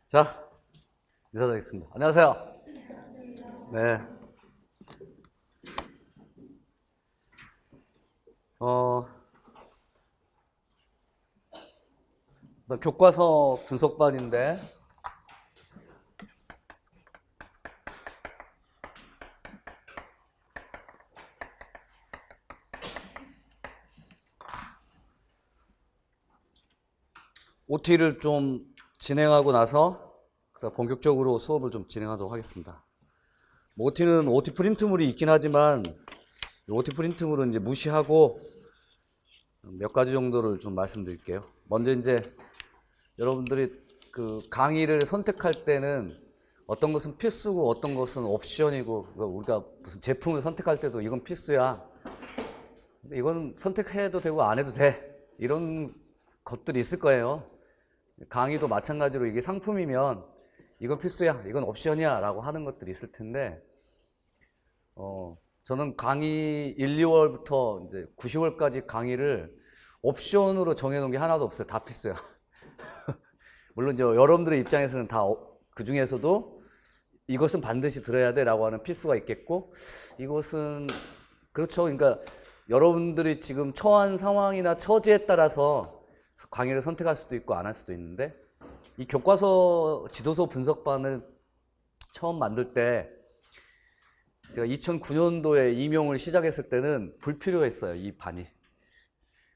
자, 인사드리겠습니다. 안녕하세요. 네. 나 교과서 분석반인데, OT를 좀 진행하고 나서 본격적으로 수업을 좀 진행하도록 하겠습니다. OT는 OT 프린트물이 있긴 하지만 OT 프린트물은 이제 무시하고 몇 가지 정도를 좀 말씀드릴게요. 먼저 이제 여러분들이 그 강의를 선택할 때는 어떤 것은 필수고 어떤 것은 옵션이고, 우리가 무슨 제품을 선택할 때도 이건 필수야, 이건 선택해도 되고 안 해도 돼, 이런 것들이 있을 거예요. 강의도 마찬가지로 이게 상품이면 이건 필수야, 이건 옵션이야 라고 하는 것들이 있을 텐데, 저는 강의 1, 2월부터 이제 9, 10월까지 강의를 옵션으로 정해놓은 게 하나도 없어요. 다 필수야. 물론 이제 여러분들의 입장에서는 다 그 중에서도 이것은 반드시 들어야 돼 라고 하는 필수가 있겠고, 이것은 그렇죠. 그러니까 여러분들이 지금 처한 상황이나 처지에 따라서 강의를 선택할 수도 있고 안 할 수도 있는데, 이 교과서 지도서 분석반을 처음 만들 때 제가 2009년도에 임용을 시작했을 때는 불필요했어요, 이 반이.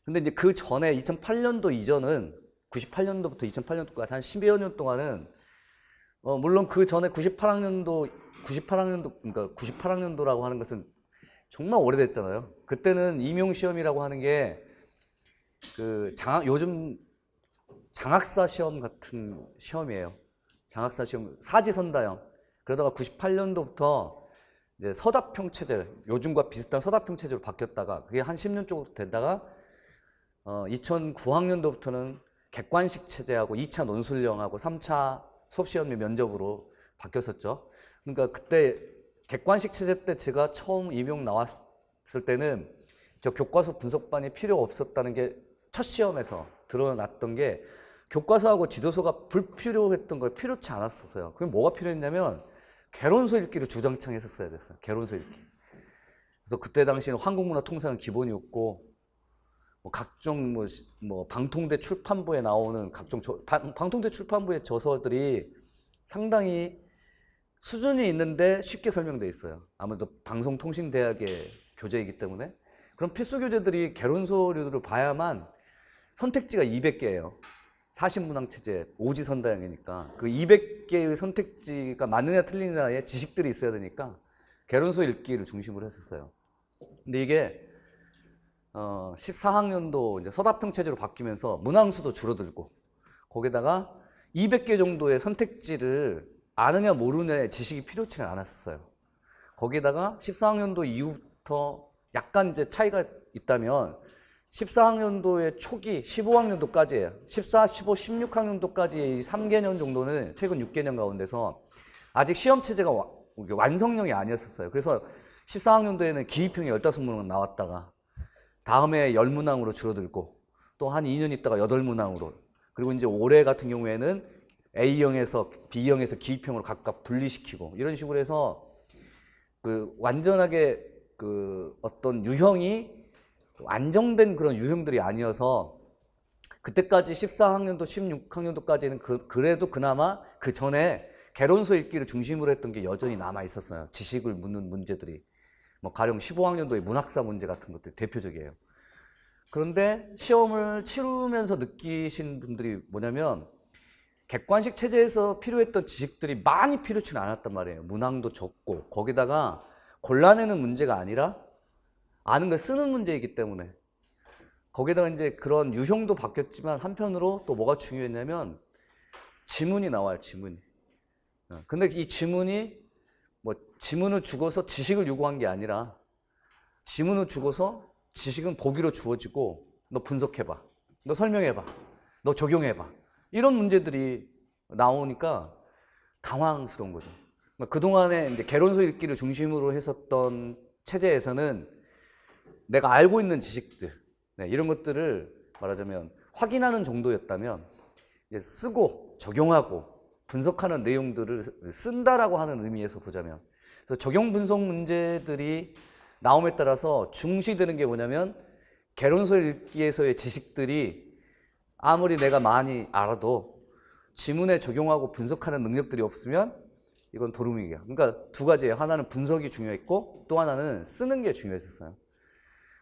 근데 이제 그 전에 2008년도 이전은 98년도부터 2008년도까지 한 10여 년 동안은 물론 그 전에 98학년도라고 하는 것은 정말 오래됐잖아요. 그때는 임용 시험이라고 하는 게 그 요즘 장학사 시험 같은 시험이에요. 장학사 시험 사지선다형. 그러다가 98년도부터 이제 서답형 체제, 요즘과 비슷한 서답형 체제로 바뀌었다가 그게 한 10년 정도 되다가 2009학년도부터는 객관식 체제하고 2차 논술형하고 3차 수업시험 및 면접으로 바뀌었었죠. 그러니까 그때 객관식 체제 때 제가 처음 임용 나왔을 때는 저 교과서 분석반이 필요 없었다는 게 첫 시험에서 드러났던 게, 교과서하고 지도서가 불필요했던 걸 필요치 않았었어요. 그럼 뭐가 필요했냐면 개론서 읽기를 주장창 했었어야 됐어요. 개론서 읽기. 그래서 그때 당시에는 한국문화통상은 기본이었고, 각종 방통대 출판부에 나오는 각종 방통대 출판부의 저서들이 상당히 수준이 있는데 쉽게 설명되어 있어요. 아무래도 방송통신대학의 교재이기 때문에. 그럼 필수 교재들이 개론서류들을 봐야만, 선택지가 200개예요. 40문항 체제, 오지선다형이니까 그 200개의 선택지가 맞느냐 틀리느냐의 지식들이 있어야 되니까 개론서 읽기를 중심으로 했었어요. 근데 이게 14학년도 이제 서답형 체제로 바뀌면서 문항수도 줄어들고, 거기다가 200개 정도의 선택지를 아느냐 모르냐의 지식이 필요치는 않았어요. 거기다가 14학년도 이후부터 약간 이제 차이가 있다면 14학년도의 초기 15학년도까지예요. 14, 15, 16학년도까지의 이 3개년 정도는 최근 6개년 가운데서 아직 시험 체제가 완성형이 아니었었어요. 그래서 14학년도에는 기입형이 15문항 나왔다가 다음에 10문항으로 줄어들고, 또 한 2년 있다가 8문항으로, 그리고 이제 올해 같은 경우에는 A형에서 B형에서 기입형으로 각각 분리시키고, 이런 식으로 해서 그 완전하게 그 어떤 유형이 안정된 그런 유형들이 아니어서, 그때까지 14학년도 16학년도까지는 그래도 그나마 그 전에 개론서 읽기를 중심으로 했던 게 여전히 남아 있었어요. 지식을 묻는 문제들이 가령 15학년도의 문학사 문제 같은 것들이 대표적이에요. 그런데 시험을 치르면서 느끼신 분들이 뭐냐면, 객관식 체제에서 필요했던 지식들이 많이 필요치는 않았단 말이에요. 문항도 적고, 거기다가 골라내는 문제가 아니라 아는 걸 쓰는 문제이기 때문에, 거기다가 이제 그런 유형도 바뀌었지만 한편으로 또 뭐가 중요했냐면 지문이 나와요. 지문이. 근데 이 지문이 지문을 주고서 지식을 요구한 게 아니라, 지문을 주고서 지식은 보기로 주어지고 너 분석해봐, 너 설명해봐, 너 적용해봐, 이런 문제들이 나오니까 당황스러운 거죠. 그동안에 이제 개론서 읽기를 중심으로 했었던 체제에서는 내가 알고 있는 지식들, 이런 것들을 말하자면 확인하는 정도였다면, 쓰고 적용하고 분석하는 내용들을 쓴다라고 하는 의미에서 보자면, 그래서 적용 분석 문제들이 나옴에 따라서 중시되는 게 뭐냐면, 개론서 읽기에서의 지식들이 아무리 내가 많이 알아도 지문에 적용하고 분석하는 능력들이 없으면 이건 도루묵이야. 그러니까 두 가지예요. 하나는 분석이 중요했고 또 하나는 쓰는 게 중요했었어요.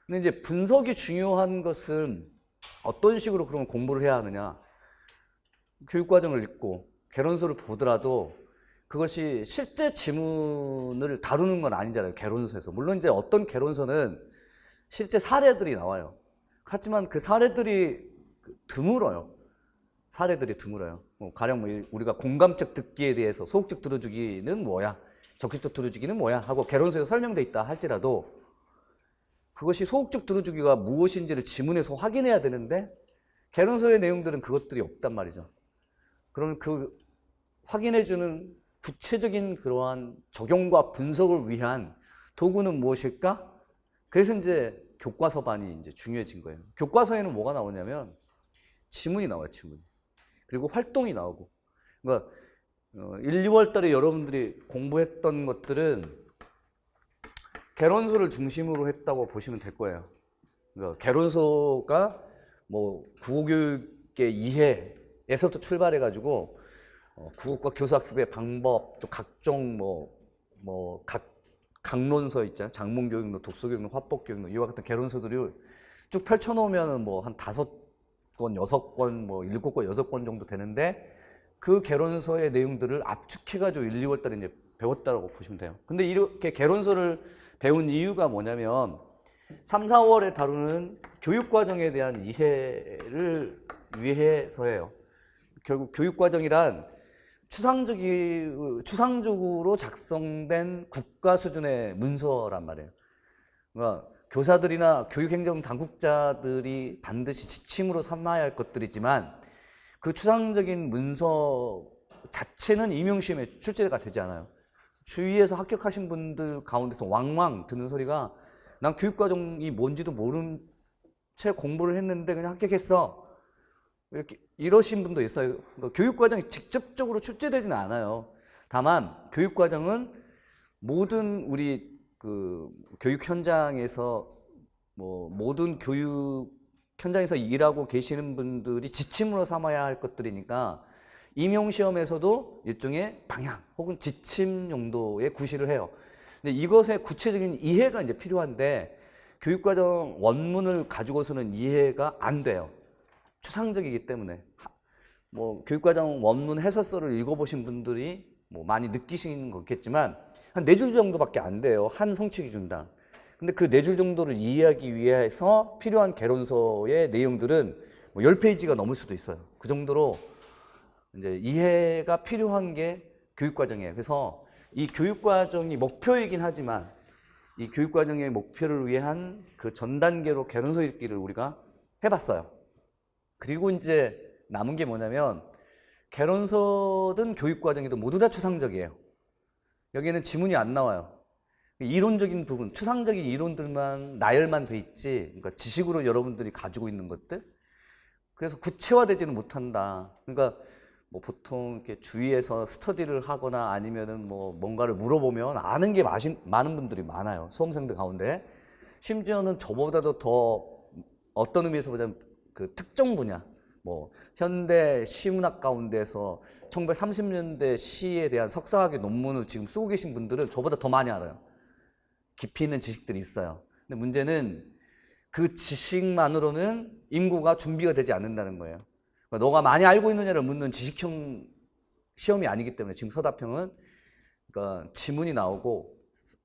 근데 이제 분석이 중요한 것은 어떤 식으로 그러면 공부를 해야 하느냐. 교육과정을 읽고 개론서를 보더라도 그것이 실제 지문을 다루는 건 아니잖아요. 개론서에서. 물론 이제 어떤 개론서는 실제 사례들이 나와요. 하지만 그 사례들이 드물어요. 사례들이 드물어요. 가령 우리가 공감적 듣기에 대해서 소극적 들어주기는 뭐야, 적극적 들어주기는 뭐야 하고 개론서에 설명돼 있다 할지라도 그것이 소극적 들어주기가 무엇인지를 지문에서 확인해야 되는데 개론서의 내용들은 그것들이 없단 말이죠. 그러면 그 확인해주는 구체적인 그러한 적용과 분석을 위한 도구는 무엇일까? 그래서 이제 교과서반이 이제 중요해진 거예요. 교과서에는 뭐가 나오냐면 지문이 나와요, 지문. 그리고 활동이 나오고. 그러니까 1, 2월 달에 여러분들이 공부했던 것들은 개론서를 중심으로 했다고 보시면 될 거예요. 그러니까 개론서가 뭐 국어교육의 이해에서부터 출발해가지고 국어과 교사학습의 방법, 또 각종 각 강론서 있잖아요. 장문교육론, 독서교육론, 화법교육론 이와 같은 개론서들을 쭉 펼쳐놓으면 뭐 한 5권, 6권, 뭐 7권, 8권 정도 되는데 그 개론서의 내용들을 압축해가지고 1, 2월 달에 이제 배웠다고 보시면 돼요. 근데 이렇게 개론서를 배운 이유가 뭐냐면 3, 4월에 다루는 교육과정에 대한 이해를 위해서예요. 결국 교육과정이란 추상적으로 작성된 국가 수준의 문서란 말이에요. 그러니까 교사들이나 교육행정 당국자들이 반드시 지침으로 삼아야 할 것들이지만 그 추상적인 문서 자체는 임용시험에 출제가 되지 않아요. 주위에서 합격하신 분들 가운데서 왕왕 듣는 소리가 난 교육과정이 뭔지도 모른 채 공부를 했는데 그냥 합격했어. 이렇게 이러신 분도 있어요. 그러니까 교육과정이 직접적으로 출제되지는 않아요. 다만 교육과정은 모든 우리 그 교육 현장에서 모든 교육 현장에서 일하고 계시는 분들이 지침으로 삼아야 할 것들이니까 임용시험에서도 일종의 방향 혹은 지침 용도의 구실을 해요. 근데 이것의 구체적인 이해가 이제 필요한데 교육과정 원문을 가지고서는 이해가 안 돼요. 추상적이기 때문에. 교육과정 원문 해설서를 읽어보신 분들이 많이 느끼시는 거겠지만 한 4줄 정도밖에 안 돼요. 한 성취 기준당. 근데 그 4줄 정도를 이해하기 위해서 필요한 개론서의 내용들은 10페이지가 넘을 수도 있어요. 그 정도로 이제 이해가 필요한 게 교육과정이에요. 그래서 이 교육과정이 목표이긴 하지만 이 교육과정의 목표를 위한 그 전 단계로 개론서 읽기를 우리가 해봤어요. 그리고 이제 남은 게 뭐냐면 개론서든 교육과정이든 모두 다 추상적이에요. 여기에는 지문이 안 나와요. 이론적인 부분, 추상적인 이론들만 나열만 돼 있지, 그러니까 지식으로 여러분들이 가지고 있는 것들. 그래서 구체화되지는 못한다. 그러니까 보통 이렇게 주위에서 스터디를 하거나 아니면은 뭔가를 물어보면 아는 게 많은 분들이 많아요. 수험생들 가운데. 심지어는 저보다도 더 어떤 의미에서 보자면 그 특정 분야, 현대 시문학 가운데서 1930년대 시에 대한 석사학위 논문을 지금 쓰고 계신 분들은 저보다 더 많이 알아요. 깊이 있는 지식들이 있어요. 근데 문제는 그 지식만으로는 인구가 준비가 되지 않는다는 거예요. 그러니까 너가 많이 알고 있느냐를 묻는 지식형 시험이 아니기 때문에 지금 서답형은 그러니까 지문이 나오고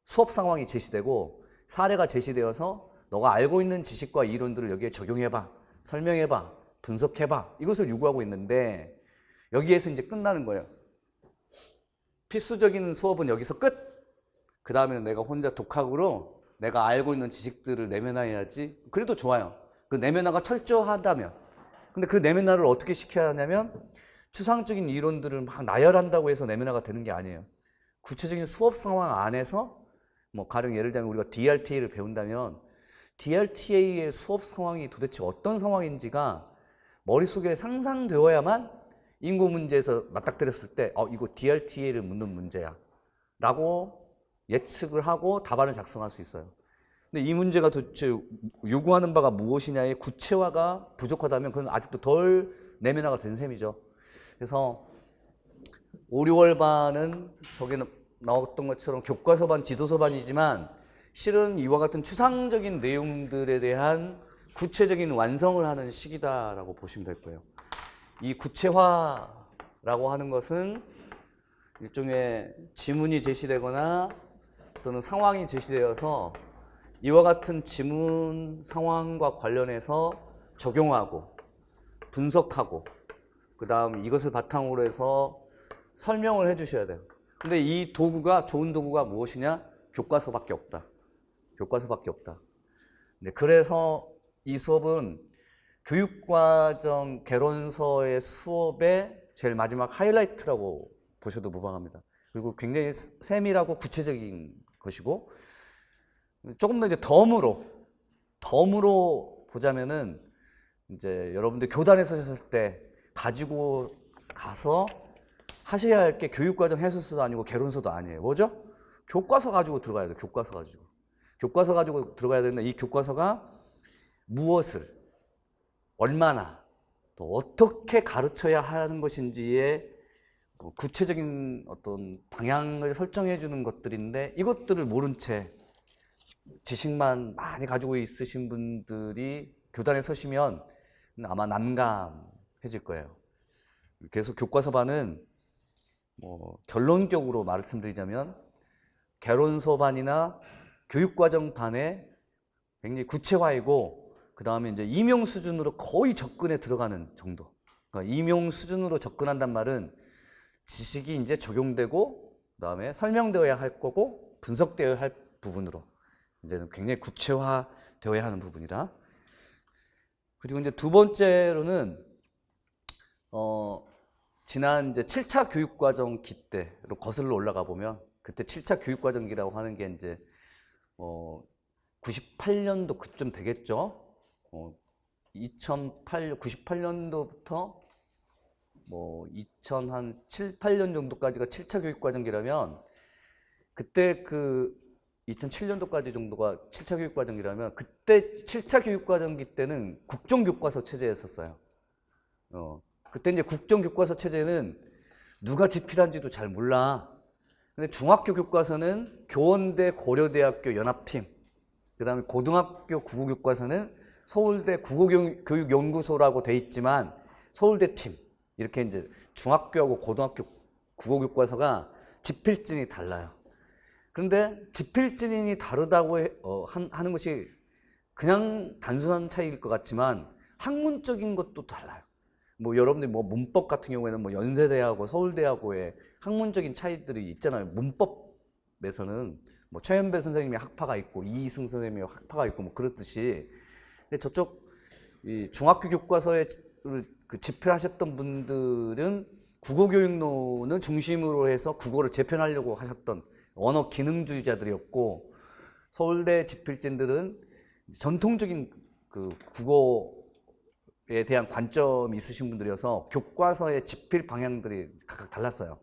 수업 상황이 제시되고 사례가 제시되어서 너가 알고 있는 지식과 이론들을 여기에 적용해봐, 설명해봐, 분석해봐, 이것을 요구하고 있는데 여기에서 이제 끝나는 거예요. 필수적인 수업은 여기서 끝! 그 다음에는 내가 혼자 독학으로 내가 알고 있는 지식들을 내면화해야지. 그래도 좋아요. 그 내면화가 철저하다면. 근데 그 내면화를 어떻게 시켜야 하냐면 추상적인 이론들을 막 나열한다고 해서 내면화가 되는 게 아니에요. 구체적인 수업 상황 안에서 가령 예를 들면 우리가 DRTA를 배운다면 DRTA의 수업 상황이 도대체 어떤 상황인지가 머릿속에 상상되어야만 인구 문제에서 맞닥뜨렸을 때 이거 DRTA를 묻는 문제야 라고 예측을 하고 답안을 작성할 수 있어요. 근데 이 문제가 도대체 요구하는 바가 무엇이냐의 구체화가 부족하다면 그건 아직도 덜 내면화가 된 셈이죠. 그래서 5, 6월반은 저기 나왔던 것처럼 교과서반, 지도서반이지만 실은 이와 같은 추상적인 내용들에 대한 구체적인 완성을 하는 시기다라고 보시면 될 거예요. 이 구체화라고 하는 것은 일종의 지문이 제시되거나 또는 상황이 제시되어서 이와 같은 지문 상황과 관련해서 적용하고 분석하고 그 다음 이것을 바탕으로 해서 설명을 해 주셔야 돼요. 근데 이 도구가, 좋은 도구가 무엇이냐? 교과서밖에 없다. 교과서밖에 없다. 네, 그래서 이 수업은 교육과정 개론서의 수업의 제일 마지막 하이라이트라고 보셔도 무방합니다. 그리고 굉장히 세밀하고 구체적인 것이고, 조금 더 이제 덤으로 보자면은 이제 여러분들 교단에 서셨을 때 가지고 가서 하셔야 할 게 교육과정 해설서도 아니고 개론서도 아니에요. 뭐죠? 교과서 가지고 들어가야 돼요. 교과서 가지고 들어가야 되는데 이 교과서가 무엇을 얼마나 또 어떻게 가르쳐야 하는 것인지의 구체적인 어떤 방향을 설정해 주는 것들인데, 이것들을 모른 채 지식만 많이 가지고 있으신 분들이 교단에 서시면 아마 난감해질 거예요. 그래서 교과서반은 결론적으로 말씀드리자면 개론서반이나 교육과정반에 굉장히 구체화이고, 그 다음에 이제 임용 수준으로 거의 접근에 들어가는 정도. 그러니까 임용 수준으로 접근한단 말은 지식이 이제 적용되고, 그 다음에 설명되어야 할 거고, 분석되어야 할 부분으로 이제는 굉장히 구체화되어야 하는 부분이다. 그리고 이제 두 번째로는 지난 이제 7차 교육과정기 때로 거슬러 올라가 보면, 그때 7차 교육과정기라고 하는 게 이제 98년도 그쯤 되겠죠. 98년도부터 2007, 8년 정도까지가 7차 교육과정기라면, 그때 2007년도까지 정도가 7차 교육과정기라면, 그때 7차 교육과정기 때는 국정교과서 체제였었어요. 그때 이제 국정교과서 체제는 누가 집필한지도 잘 몰라. 근데 중학교 교과서는 교원대 고려대학교 연합팀, 그 다음에 고등학교 국어교과서는 서울대 국어교육연구소라고 돼 있지만 서울대 팀, 이렇게 이제 중학교하고 고등학교 국어교과서가 집필진이 달라요. 그런데 집필진이 다르다고 하는 것이 그냥 단순한 차이일 것 같지만 학문적인 것도 달라요. 여러분들이 문법 같은 경우에는 연세대하고 서울대하고의 학문적인 차이들이 있잖아요. 문법에서는 최연배 선생님의 학파가 있고 이희승 선생님의 학파가 있고 그렇듯이. 근데 저쪽 이 중학교 교과서에 집필하셨던 분들은 국어교육론을 중심으로 해서 국어를 재편하려고 하셨던 언어 기능주의자들이었고, 서울대 집필진들은 전통적인 국어에 대한 관점이 있으신 분들이어서 교과서의 집필 방향들이 각각 달랐어요.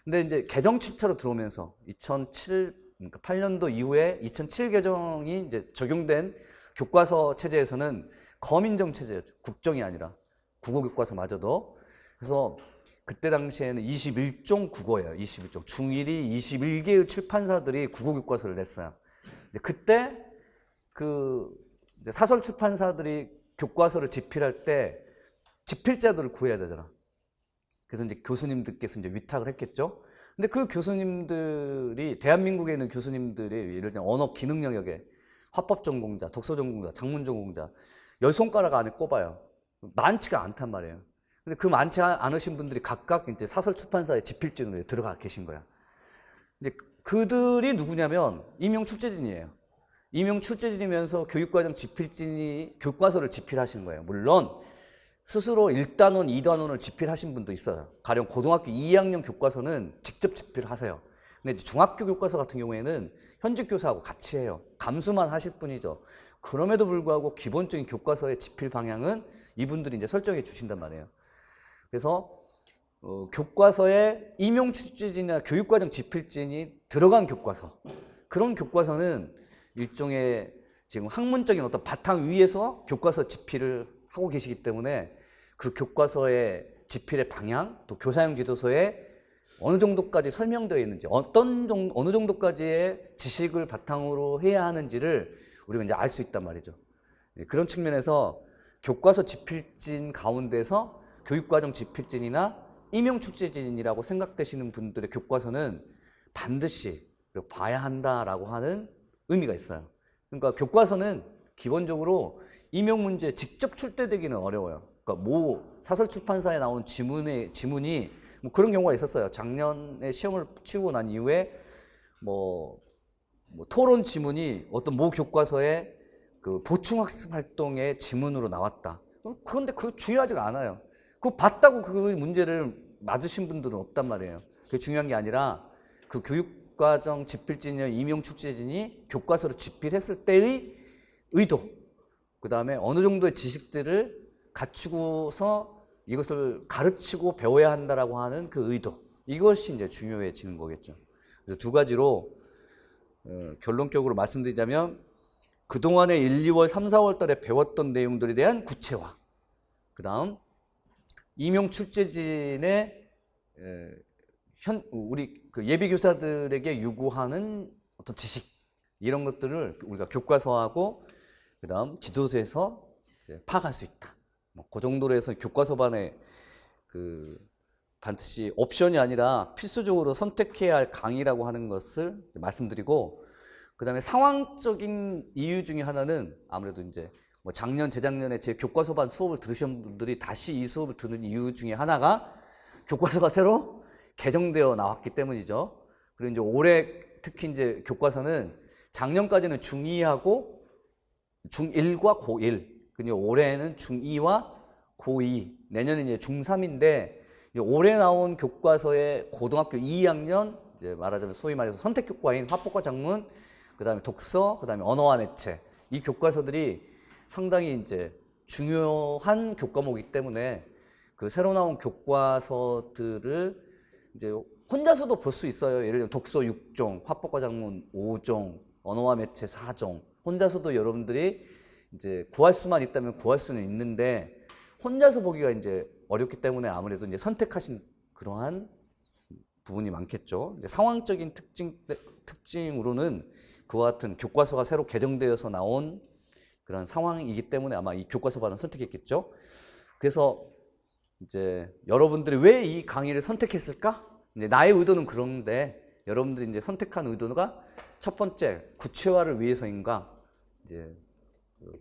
근데 이제 개정 7차로 들어오면서 2007, 그러니까 8년도 이후에 2007 개정이 이제 적용된 교과서 체제에서는 검인정 체제였죠. 국정이 아니라 국어교과서마저도. 그래서 그때 당시에는 21종 국어예요. 21종. 중1이 21개의 출판사들이 국어교과서를 냈어요. 그때 이제 사설 출판사들이 교과서를 집필할 때 집필자들을 구해야 되잖아. 그래서 이제 교수님들께서 이제 위탁을 했겠죠. 근데 그 교수님들이, 대한민국에 있는 교수님들이 예를 들면 언어 기능 영역에 화법 전공자, 독서 전공자, 작문 전공자 10손가락 안에 꼽아요. 많지가 않단 말이에요. 근데 그 많지 않으신 분들이 각각 이제 사설 출판사의 집필진으로 들어가 계신 거야. 이제 그들이 누구냐면 임용 출제진이에요. 임용 출제진이면서 교육과정 집필진이 교과서를 집필하시는 거예요. 물론 스스로 1단원, 2단원을 집필하신 분도 있어요. 가령 고등학교 2학년 교과서는 직접 집필하세요. 근데 이제 중학교 교과서 같은 경우에는 현직 교사하고 같이 해요. 감수만 하실 뿐이죠. 그럼에도 불구하고 기본적인 교과서의 집필 방향은 이분들이 이제 설정해 주신단 말이에요. 그래서 교과서에 임용 출제진이나 교육과정 지필진이 들어간 교과서, 그런 교과서는 일종의 지금 학문적인 어떤 바탕 위에서 교과서 집필을 하고 계시기 때문에 그 교과서의 집필의 방향, 또 교사용 지도서에 어느 정도까지 설명되어 있는지, 어느 정도까지의 지식을 바탕으로 해야 하는지를 우리가 이제 알 수 있단 말이죠. 그런 측면에서 교과서 집필진 가운데서 교육과정 집필진이나 임용 출제진이라고 생각되시는 분들의 교과서는 반드시 봐야 한다라고 하는 의미가 있어요. 그러니까 교과서는 기본적으로 임용 문제에 직접 출제되기는 어려워요. 그러니까 모 사설 출판사에 나온 지문이 뭐 그런 경우가 있었어요. 작년에 시험을 치고 난 이후에 뭐 토론 지문이 어떤 모 교과서에 그 보충학습 활동의 지문으로 나왔다. 그런데 그거 중요하지가 않아요. 그거 봤다고 그 문제를 맞으신 분들은 없단 말이에요. 그게 중요한 게 아니라 그 교육과정 집필진이나 임용 출제진이 교과서를 집필했을 때의 의도, 그 다음에 어느 정도의 지식들을 갖추고서 이것을 가르치고 배워야 한다라고 하는 그 의도, 이것이 이제 중요해지는 거겠죠. 그래서 두 가지로 결론적으로 말씀드리자면 그동안에 1, 2월, 3, 4월 달에 배웠던 내용들에 대한 구체화, 그 다음 임용 출제진의 우리 그 예비 교사들에게 요구하는 어떤 지식, 이런 것들을 우리가 교과서하고 그 다음 지도서에서 이제 파악할 수 있다. 뭐 그 정도로 해서 교과서반에 그 반드시 옵션이 아니라 필수적으로 선택해야 할 강의라고 하는 것을 말씀드리고, 그 다음에 상황적인 이유 중에 하나는 아무래도 이제 뭐 작년, 재작년에 제 교과서반 수업을 들으신 분들이 다시 이 수업을 듣는 이유 중에 하나가 교과서가 새로 개정되어 나왔기 때문이죠. 그리고 이제 올해 특히 이제 교과서는 작년까지는 중2하고 중1과 고1, 그리고 올해는 중2와 고2, 내년에 이제 중3인데, 올해 나온 교과서의 고등학교 2학년, 이제 말하자면 소위 말해서 선택교과인 화법과 작문, 그 다음에 독서, 그 다음에 언어와 매체, 이 교과서들이 상당히 이제 중요한 교과목이기 때문에 그 새로 나온 교과서들을 이제 혼자서도 볼 수 있어요. 예를 들면 독서 6종, 화법과 작문 5종, 언어와 매체 4종, 혼자서도 여러분들이 이제 구할 수만 있다면 구할 수는 있는데, 혼자서 보기가 이제 어렵기 때문에 아무래도 이제 선택하신 그러한 부분이 많겠죠. 이제 상황적인 특징으로는 그와 같은 교과서가 새로 개정되어서 나온 그런 상황이기 때문에 아마 이 교과서반을 선택했겠죠. 그래서 이제 여러분들이 왜 이 강의를 선택했을까? 이제 나의 의도는 그런데, 여러분들이 이제 선택한 의도가 첫 번째 구체화를 위해서인가, 이제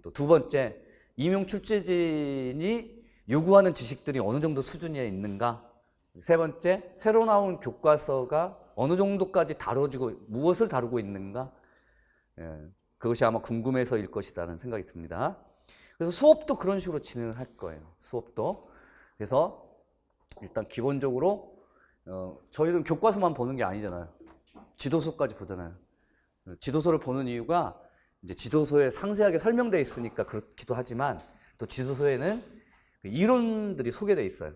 또 두 번째 임용 출제진이 요구하는 지식들이 어느 정도 수준에 있는가, 세 번째 새로 나온 교과서가 어느 정도까지 다뤄지고 무엇을 다루고 있는가, 그것이 아마 궁금해서일 것이라는 생각이 듭니다. 그래서 수업도 그런 식으로 진행을 할 거예요. 수업도. 그래서 일단 기본적으로 저희들은 교과서만 보는 게 아니잖아요. 지도서까지 보잖아요. 지도서를 보는 이유가 이제 지도서에 상세하게 설명되어 있으니까 그렇기도 하지만, 또 지도서에는 이론들이 소개되어 있어요.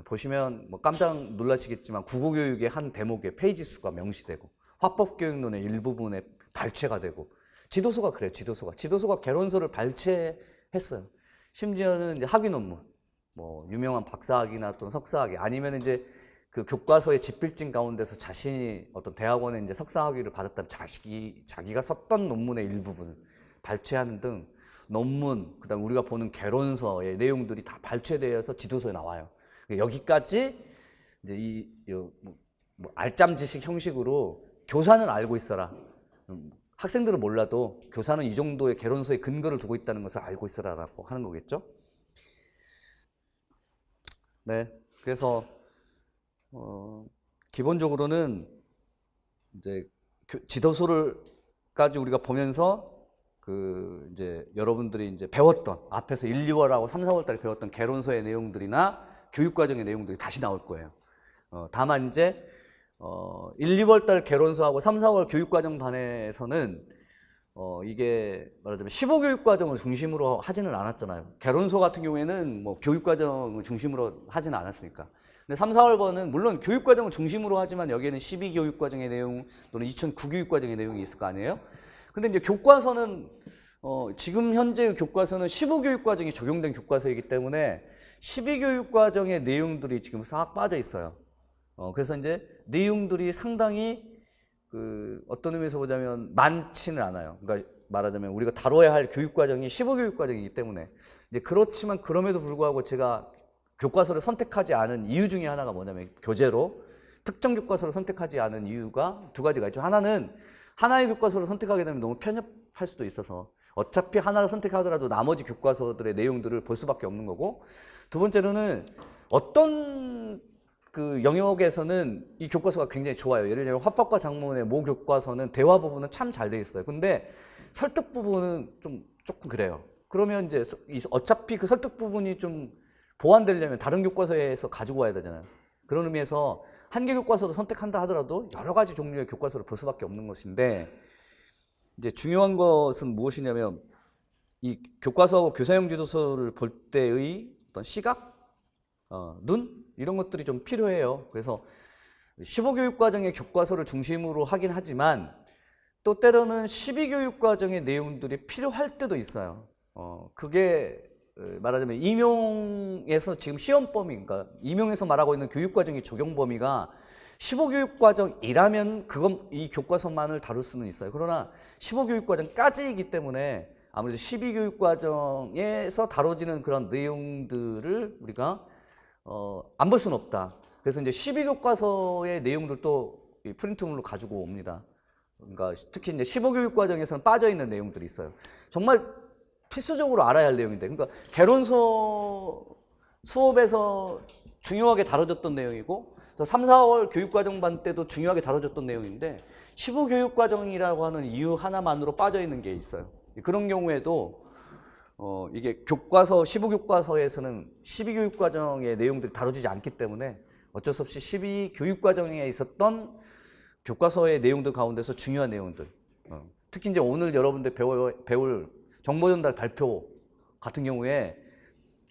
보시면 뭐 깜짝 놀라시겠지만 국어교육의 한 대목에 페이지 수가 명시되고, 화법교육론의 일부분에 발췌가 되고, 지도서가 그래요. 지도서가 개론서를 발췌했어요. 심지어는 이제 학위 논문, 뭐 유명한 박사학위나 또는 석사학위, 아니면 이제 그 교과서의 집필진 가운데서 자신이 어떤 대학원에 이제 석사학위를 받았다면 자기가 썼던 논문의 일부분을 발췌하는 등 논문, 그다음 우리가 보는 개론서의 내용들이 다 발췌되어서 지도서에 나와요. 여기까지 이제 뭐 알짬 지식 형식으로 교사는 알고 있어라, 학생들은 몰라도 교사는 이 정도의 개론서의 근거를 두고 있다는 것을 알고 있어라라고 하는 거겠죠. 네, 그래서 기본적으로는 이제 지도서를까지 우리가 보면서 그 이제 여러분들이 이제 배웠던 앞에서 1, 2월하고 3, 4월 달에 배웠던 개론서의 내용들이나 교육과정의 내용들이 다시 나올 거예요. 다만 이제 1, 2월 달 개론서하고 3, 4월 교육과정 반에서는 이게 말하자면 15교육과정을 중심으로 하지는 않았잖아요. 개론서 같은 경우에는 뭐 교육과정을 중심으로 하지는 않았으니까. 근데 3, 4월번은 물론 교육과정을 중심으로 하지만 여기에는 12교육과정의 내용 또는 2009 교육과정의 내용이 있을 거 아니에요? 근데 이제 교과서는 지금 현재 교과서는 15교육과정이 적용된 교과서이기 때문에 12교육과정의 내용들이 지금 싹 빠져 있어요. 그래서 이제 내용들이 상당히 어떤 의미에서 보자면 많지는 않아요. 그러니까 말하자면 우리가 다뤄야 할 교육과정이 15교육과정이기 때문에 이제 그렇지만 그럼에도 불구하고 제가 교과서를 선택하지 않은 이유 중에 하나가 뭐냐면 교재로 특정 교과서를 선택하지 않은 이유가 두 가지가 있죠. 하나는 하나의 교과서를 선택하게 되면 너무 편협할 수도 있어서 어차피 하나를 선택하더라도 나머지 교과서들의 내용들을 볼 수밖에 없는 거고, 두 번째로는 어떤 그 영역에서는 이 교과서가 굉장히 좋아요. 예를 들면 화법과 작문의 모 교과서는 대화 부분은 참 잘 돼 있어요. 근데 설득 부분은 조금 그래요. 그러면 이제 어차피 그 설득 부분이 좀 보완되려면 다른 교과서에서 가지고 와야 되잖아요. 그런 의미에서 한 개 교과서를 선택한다 하더라도 여러 가지 종류의 교과서를 볼 수밖에 없는 것인데, 이제 중요한 것은 무엇이냐면 이 교과서하고 교사용 지도서를 볼 때의 어떤 시각, 눈 이런 것들이 좀 필요해요. 그래서 15교육과정의 교과서를 중심으로 하긴 하지만 또 때로는 12교육과정의 내용들이 필요할 때도 있어요. 그게 말하자면 임용에서 지금 시험 범위, 그러니까 임용에서 말하고 있는 교육과정의 적용 범위가 15교육과정이라면 그건 이 교과서만을 다룰 수는 있어요. 그러나 15교육과정까지이기 때문에 아무래도 12교육과정에서 다뤄지는 그런 내용들을 우리가 안 볼 수는 없다. 그래서 이제 12교과서의 내용들도 프린트물로 가지고 옵니다. 그러니까 특히 이제 15교육과정에서는 빠져 있는 내용들이 있어요. 정말 필수적으로 알아야 할 내용인데, 그러니까 개론서 수업에서 중요하게 다뤄졌던 내용이고, 3, 4월 교육과정반 때도 중요하게 다뤄졌던 내용인데 15교육과정이라고 하는 이유 하나만으로 빠져 있는 게 있어요. 그런 경우에도 이게 교과서 15교과서에서는 12교육과정의 내용들이 다뤄지지 않기 때문에 어쩔 수 없이 12교육과정에 있었던 교과서의 내용들 가운데서 중요한 내용들, 특히 이제 오늘 여러분들 배울 정보전달 발표 같은 경우에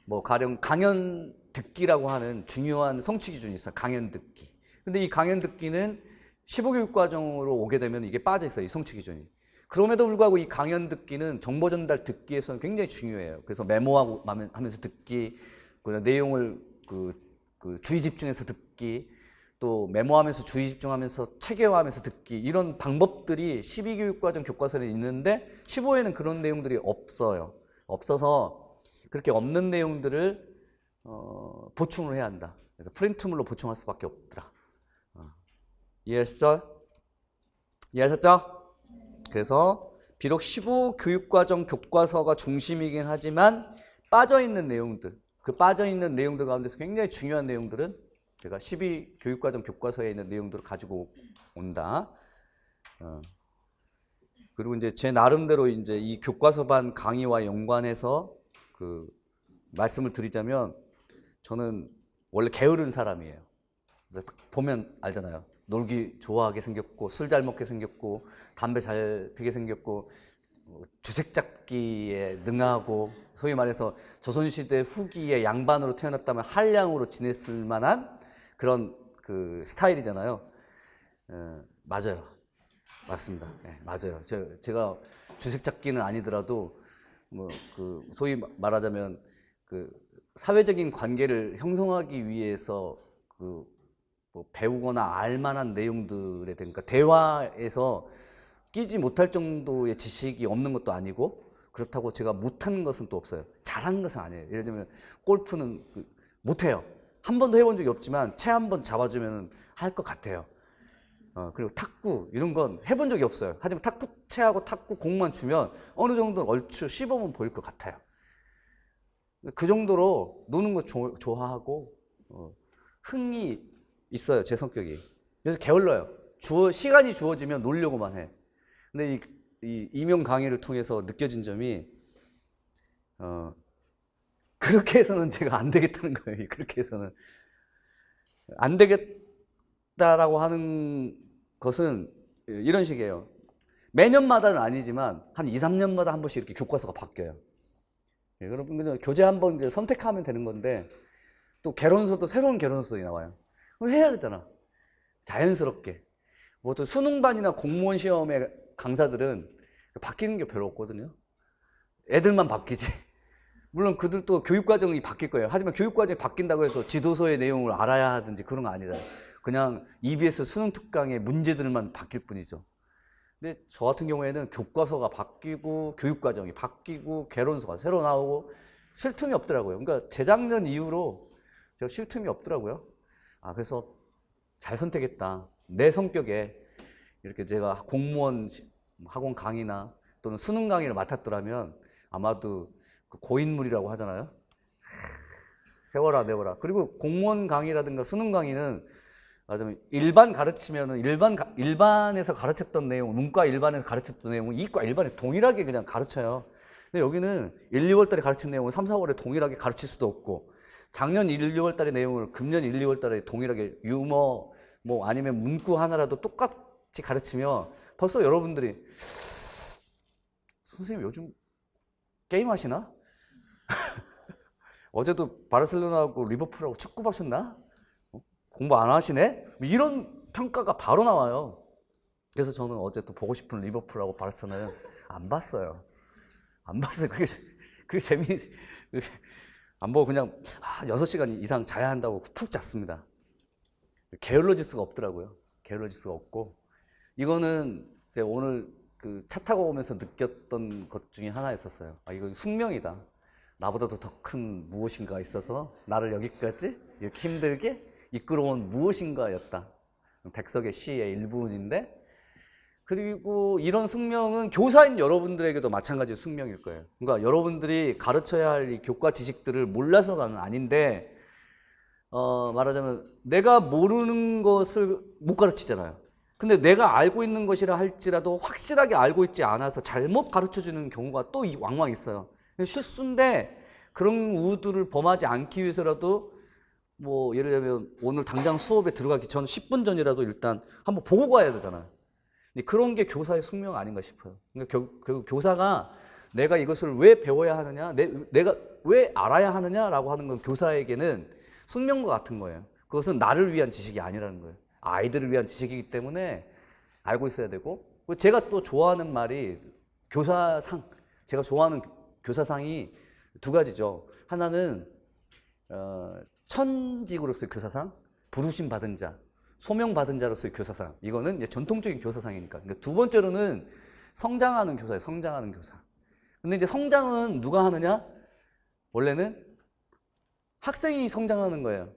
뭐 가령 강연 듣기라고 하는 중요한 성취 기준이 있어요. 강연 듣기. 근데 이 강연 듣기는 15교육과정으로 오게 되면 이게 빠져 있어요. 이 성취 기준이. 그럼에도 불구하고 이 강연 듣기는 정보 전달 듣기에서는 굉장히 중요해요. 그래서 메모하고 하면서 듣기, 그 내용을 주의 집중해서 듣기, 또 메모하면서 주의 집중하면서 체계화하면서 듣기, 이런 방법들이 12교육과정 교과서에 있는데 15에는 그런 내용들이 없어요. 없어서 그렇게 없는 내용들을 보충을 해야 한다. 그래서 프린트물로 보충할 수밖에 없더라. 이해하셨죠? 이해하셨죠? 그래서 비록 15교육과정 교과서가 중심이긴 하지만 빠져있는 내용들, 그 빠져있는 내용들 가운데서 굉장히 중요한 내용들은 제가 12교육과정 교과서에 있는 내용들을 가지고 온다. 그리고 이제 제 나름대로 이제 이 교과서반 강의와 연관해서 그 말씀을 드리자면, 저는 원래 게으른 사람이에요. 그래서 보면 알잖아요. 놀기 좋아하게 생겼고, 술 잘 먹게 생겼고, 담배 잘 피게 생겼고, 주색 잡기에 능하고, 소위 말해서 조선시대 후기에 양반으로 태어났다면 한량으로 지냈을 만한 그런 그 스타일이잖아요. 맞아요. 맞습니다. 네, 맞아요. 제가 주색 잡기는 아니더라도 뭐 그 소위 말하자면 그 사회적인 관계를 형성하기 위해서 뭐 배우거나 알만한 내용들에 대한, 그러니까 대화에서 끼지 못할 정도의 지식이 없는 것도 아니고, 그렇다고 제가 못하는 것은 또 없어요. 잘하는 것은 아니에요. 예를 들면 골프는 못해요. 한 번도 해본 적이 없지만 채 한 번 잡아주면 할 것 같아요. 그리고 탁구 이런 건 해본 적이 없어요. 하지만 탁구채하고 탁구 공만 주면 어느 정도는 얼추 씹어보면 보일 것 같아요. 그 정도로 노는 거 좋아하고 흥이 있어요, 제 성격이. 그래서 게을러요. 시간이 주어지면 놀려고만 해. 근데 이 임용 강의를 통해서 느껴진 점이 그렇게 해서는 제가 안 되겠다는 거예요. 그렇게 해서는 안 되겠다라고 하는 것은 이런 식이에요. 매년마다는 아니지만 한 2, 3년마다 한 번씩 이렇게 교과서가 바뀌어요. 여러분 그냥 교재 한 번 선택하면 되는 건데 또 개론서도 새로운 개론서들이 나와요. 그럼 해야 되잖아. 자연스럽게. 뭐 또 수능반이나 공무원 시험의 강사들은 바뀌는 게 별로 없거든요. 애들만 바뀌지. 물론 그들도 교육과정이 바뀔 거예요. 하지만 교육과정이 바뀐다고 해서 지도서의 내용을 알아야 하든지 그런 거 아니잖아요. 그냥 EBS 수능 특강의 문제들만 바뀔 뿐이죠. 근데 저 같은 경우에는 교과서가 바뀌고 교육과정이 바뀌고 개론서가 새로 나오고 쉴 틈이 없더라고요. 그러니까 재작년 이후로 제가 쉴 틈이 없더라고요. 그래서 잘 선택했다. 내 성격에 이렇게 제가 공무원 학원 강의나 또는 수능 강의를 맡았더라면 아마도 그 고인물이라고 하잖아요. 세워라 내워라. 그리고 공무원 강의라든가 수능 강의는 일반 가르치면은 일반에서 가르쳤던 내용, 문과 일반에서 가르쳤던 내용은 이과 일반에 동일하게 그냥 가르쳐요. 근데 여기는 1, 2월 달에 가르친 내용을 3, 4월에 동일하게 가르칠 수도 없고, 작년 1, 2월 달의 내용을 금년 1, 2월 달에 동일하게 유머 뭐 아니면 문구 하나라도 똑같이 가르치면 벌써 여러분들이 선생님 요즘 게임 하시나? 어제도 바르셀로나하고 리버풀하고 축구 보셨나? 공부 안 하시네? 이런 평가가 바로 나와요. 그래서 저는 어제 또 보고 싶은 리버풀하고 바르셀로나는 안 봤어요. 안 봤어요. 그게 안 보고 그냥 6시간 이상 자야 한다고 푹 잤습니다. 게을러질 수가 없더라고요. 게을러질 수가 없고, 이거는 제가 오늘 그 차 타고 오면서 느꼈던 것 중에 하나였었어요. 이거 숙명이다. 나보다도 더 큰 무엇인가 있어서 나를 여기까지 이렇게 힘들게 이끌어온 무엇인가였다. 백석의 시의 일부분인데, 그리고 이런 숙명은 교사인 여러분들에게도 마찬가지 숙명일 거예요. 그러니까 여러분들이 가르쳐야 할 이 교과 지식들을 몰라서가 아닌데, 말하자면 내가 모르는 것을 못 가르치잖아요. 근데 내가 알고 있는 것이라 할지라도 확실하게 알고 있지 않아서 잘못 가르쳐주는 경우가 또 왕왕 있어요. 실수인데 그런 우두를 범하지 않기 위해서라도 뭐 예를 들면 오늘 당장 수업에 들어가기 전 10분 전이라도 일단 한번 보고 가야 되잖아요. 그런 게 교사의 숙명 아닌가 싶어요. 그러니까 교사가 내가 이것을 왜 배워야 하느냐, 내가 왜 알아야 하느냐라고 하는 건 교사에게는 숙명과 같은 거예요. 그것은 나를 위한 지식이 아니라는 거예요. 아이들을 위한 지식이기 때문에 알고 있어야 되고, 제가 또 좋아하는 말이 교사상, 제가 좋아하는 교사상이 두 가지죠. 하나는 천직으로서의 교사상, 부르심 받은 자, 소명 받은 자로서의 교사상. 이거는 이제 전통적인 교사상이니까. 그러니까 두 번째로는 성장하는 교사예요. 성장하는 교사. 근데 이제 성장은 누가 하느냐? 원래는 학생이 성장하는 거예요.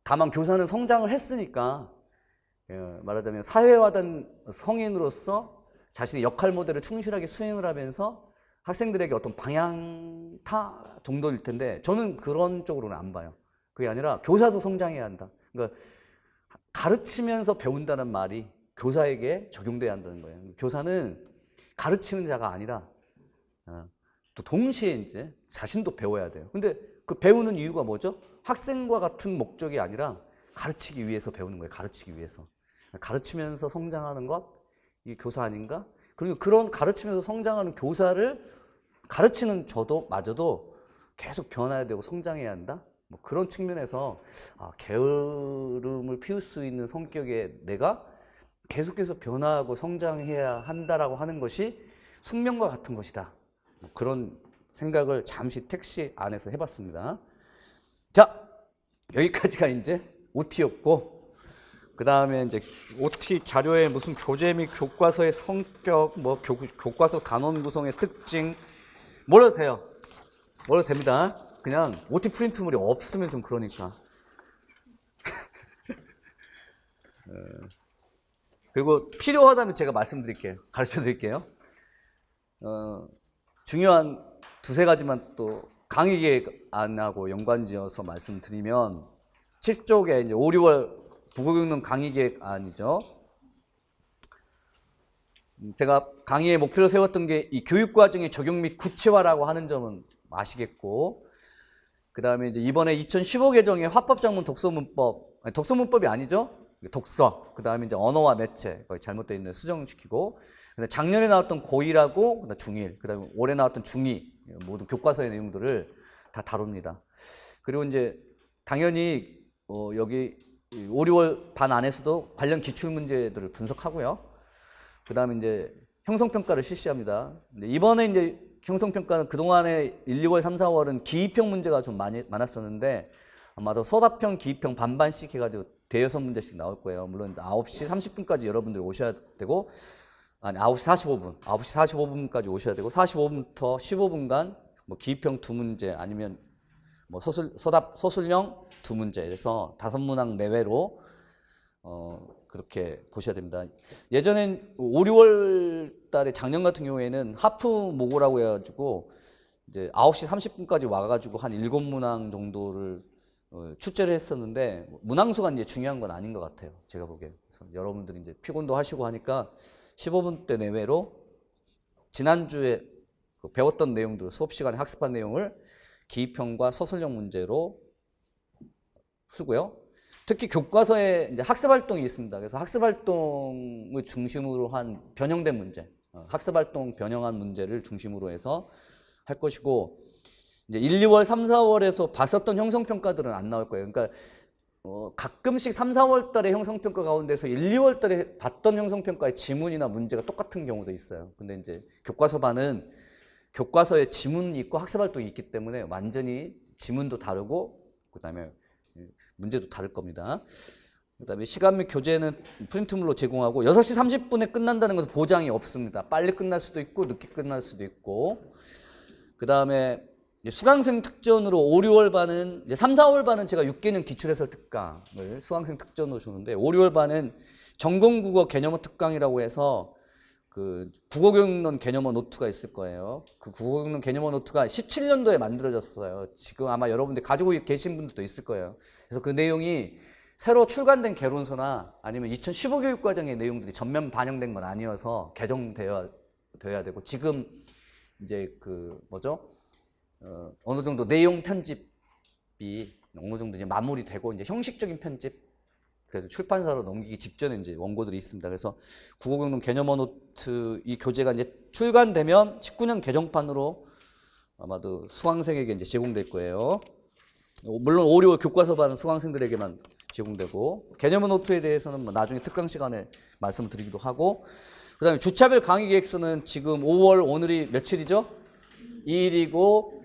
다만 교사는 성장을 했으니까, 말하자면 사회화된 성인으로서 자신의 역할 모델을 충실하게 수행을 하면서 학생들에게 어떤 방향타 정도일 텐데, 저는 그런 쪽으로는 안 봐요. 그게 아니라 교사도 성장해야 한다. 그러니까 가르치면서 배운다는 말이 교사에게 적용돼야 한다는 거예요. 교사는 가르치는 자가 아니라 또 동시에 이제 자신도 배워야 돼요. 근데 그 배우는 이유가 뭐죠? 학생과 같은 목적이 아니라 가르치기 위해서 배우는 거예요. 가르치기 위해서. 가르치면서 성장하는 것, 이게 교사 아닌가? 그리고 그런 가르치면서 성장하는 교사를 가르치는 마저도 계속 변화해야 되고 성장해야 한다? 뭐 그런 측면에서 게으름을 피울 수 있는 성격의 내가 계속해서 변화하고 성장해야 한다라고 하는 것이 숙명과 같은 것이다. 뭐 그런 생각을 잠시 택시 안에서 해봤습니다. 자, 여기까지가 이제 OT였고, 그 다음에 이제 OT 자료에 무슨 교재 및 교과서의 성격, 뭐 교과서 단원 구성의 특징, 뭐라도 돼요. 뭐라도 됩니다. 그냥 OT 프린트물이 없으면 좀 그러니까. 그리고 필요하다면 제가 말씀드릴게요. 가르쳐 드릴게요. 중요한 두세 가지만 또 강의 계획안하고 연관지어서 말씀드리면, 7쪽에 이제 5, 6월 국어교육론 강의 계획안이죠. 제가 강의의 목표로 세웠던 게 이 교육과정의 적용 및 구체화라고 하는 점은 아시겠고, 그 다음에 이제 이번에 2015 개정의 화법작문 독서문법, 아니, 독서문법이 아니죠. 독서, 그 다음에 이제 언어와 매체, 거의 잘못되어 있는 수정시키고, 작년에 나왔던 고1하고, 그다음 중1, 그 다음에 올해 나왔던 중2, 모든 교과서의 내용들을 다 다룹니다. 그리고 이제 당연히 여기 5, 6월 반 안에서도 관련 기출 문제들을 분석하고요. 그 다음에 이제 형성평가를 실시합니다. 근데 이번에 이제 형성평가는 그동안에 1, 2월, 3, 4월은 기입형 문제가 좀 많았었는데 아마도 서답형, 기입형 반반씩 해가지고 대여섯 문제씩 나올 거예요. 물론 9시 30분까지 여러분들 오셔야 되고, 아니 9시 45분, 9시 45분까지 오셔야 되고 45분부터 15분간 뭐 기입형 2문제 아니면 뭐 서술형 2문제 그래서 5문항 내외로 그렇게 보셔야 됩니다. 예전엔 5, 6월 달에 작년 같은 경우에는 하프 모고라고 해가지고 이제 9시 30분까지 와가지고 한 7문항 정도를 출제를 했었는데 문항수가 이제 중요한 건 아닌 것 같아요. 제가 보기에. 그래서 여러분들이 이제 피곤도 하시고 하니까 15분대 내외로 지난주에 배웠던 내용들, 수업 시간에 학습한 내용을 기입형과 서술형 문제로 쓰고요. 특히 교과서에 이제 학습 활동이 있습니다. 그래서 학습 활동을 중심으로 한 변형된 문제, 학습 활동 변형한 문제를 중심으로 해서 할 것이고, 이제 1, 2월, 3, 4월에서 봤었던 형성평가들은 안 나올 거예요. 그러니까 가끔씩 3, 4월 달에 형성평가 가운데서 1, 2월 달에 봤던 형성평가의 지문이나 문제가 똑같은 경우도 있어요. 근데 이제 교과서 반은 교과서에 지문이 있고 학습 활동이 있기 때문에 완전히 지문도 다르고 그다음에 문제도 다를 겁니다. 그다음에 시간 및 교재는 프린트물로 제공하고 6시 30분에 끝난다는 것은 보장이 없습니다. 빨리 끝날 수도 있고 늦게 끝날 수도 있고. 그다음에 수강생 특전으로 5, 6월 반은 3, 4월 반은 제가 6개년 기출해설 특강을 수강생 특전으로 주는데 5, 6월 반은 전공국어 개념어 특강이라고 해서 그 국어교육론 개념어 노트가 있을 거예요. 그 국어교육론 개념어 노트가 17년도에 만들어졌어요. 지금 아마 여러분들 가지고 계신 분들도 있을 거예요. 그래서 그 내용이 새로 출간된 개론서나 아니면 2015 교육과정의 내용들이 전면 반영된 건 아니어서 개정되어야 되고 지금 이제 그 뭐죠? 어느 정도 내용 편집이 어느 정도 이제 마무리되고 이제 형식적인 편집 그래서 출판사로 넘기기 직전에 이제 원고들이 있습니다. 그래서 국어교육론 개념어 노트 이 교재가 이제 출간되면 19년 개정판으로 아마도 수강생에게 이제 제공될 거예요. 물론 5, 6월 교과서 반은 수강생들에게만 제공되고 개념어 노트에 대해서는 뭐 나중에 특강 시간에 말씀을 드리기도 하고 그다음에 주차별 강의 계획서는 지금 5월 오늘이 며칠이죠? 2일이고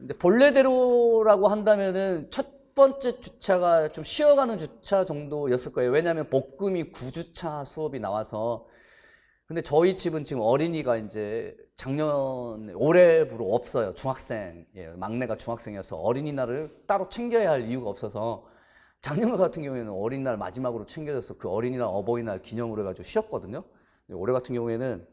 이제 본래대로라고 한다면은 첫 번째 주차가 좀 쉬어가는 주차 정도였을 거예요. 왜냐하면 복금이 9주차 수업이 나와서 근데 저희 집은 지금 어린이가 이제 올해부로 없어요. 중학생이에요. 막내가 중학생이어서 어린이날을 따로 챙겨야 할 이유가 없어서 작년 같은 경우에는 어린이날 마지막으로 챙겨져서 그 어린이날 어버이날 기념으로 해가지고 쉬었거든요. 올해 같은 경우에는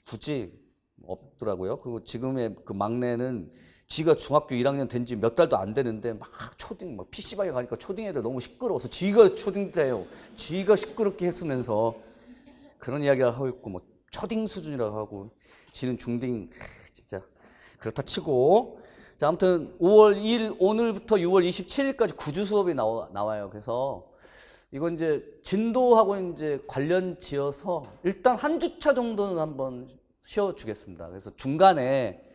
굳이 없더라고요. 그리고 지금의 그 막내는 지가 중학교 1학년 된 지 몇 달도 안 되는데 막 초딩, 막 PC방에 가니까 초딩 애들 너무 시끄러워서 지가 초딩 때요. 지가 시끄럽게 했으면서 그런 이야기를 하고 있고 뭐 초딩 수준이라고 하고 지는 중딩 진짜 그렇다 치고 자 아무튼 5월 2일 오늘부터 6월 27일까지 9주 수업이 나와요. 그래서 이건 이제 진도하고 이제 관련 지어서 일단 한 주차 정도는 한번 쉬어주겠습니다. 그래서 중간에